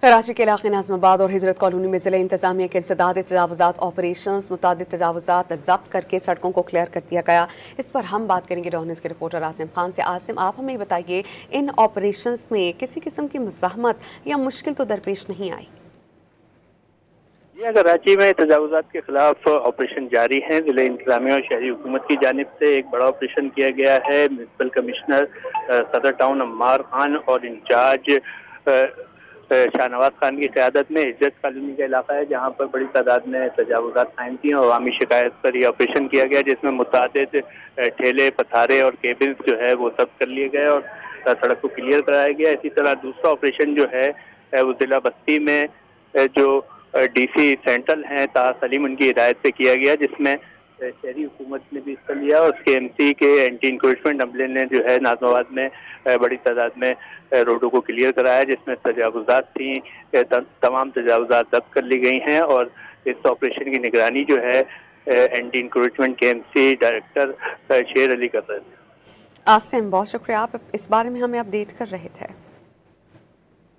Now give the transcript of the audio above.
कराची के इलाके नाज़िमाबाद और हिजरत कॉलोनी में ज़िला इंतज़ामिया के इंसदाद तजावुज़ात ऑपरेशंस मुतादिद तजावुज़ात ज़ब्त करके सड़कों को क्लियर कर दिया गया। इस पर हम बात करेंगे डॉन न्यूज़ के रिपोर्टर आसिम खान से। आसिम, आप हमें बताइए, इन ऑपरेशंस में किसी किस्म की मज़ाहमत या मुश्किल तो दरपेश नहीं आई? जी, कराची में तजावुज़ात के खिलाफ ऑपरेशन जारी है। ज़िला इंतज़ामिया और शहरी हुकूमत की जानिब से एक बड़ा ऑपरेशन किया गया है। म्युनिसिपल कमिश्नर सदर टाउन अम्मार खान और इंचार्ज शाहनवाज खान की क़यादत में हिजरत कॉलोनी का इलाका है, जहाँ पर बड़ी तादाद में तजावुज़ात कायम थी और अवामी शिकायत पर यह ऑपरेशन किया गया, जिसमें मुतादिद ठेले, पथारे और केबल्स जो है वो जब्त कर लिए गए और सड़क को क्लियर कराया गया। इसी तरह दूसरा ऑपरेशन जो है वो ज़िला बस्ती में जो डीसी सेंट्रल हैं ताहा सलीम, उनकी हिदायत से किया गया, जिसमें शहरी हुकूमत ने भी हिस्सा लिया और उसके एमसी के एंटी इंक्रोचमेंट अमले ने जो है नाज़िमाबाद में बड़ी तादाद में रोडों को क्लियर कराया, जिसमें तजावुज़ात थी। तमाम तजावुज़ात जब्त कर ली गई हैं और इस ऑपरेशन की निगरानी जो है एंटी इंक्रोचमेंट के एमसी डायरेक्टर शेर अली कर रहे थे। आसिम, बहुत शुक्रिया, आप इस बारे में हमें अपडेट कर रहे थे।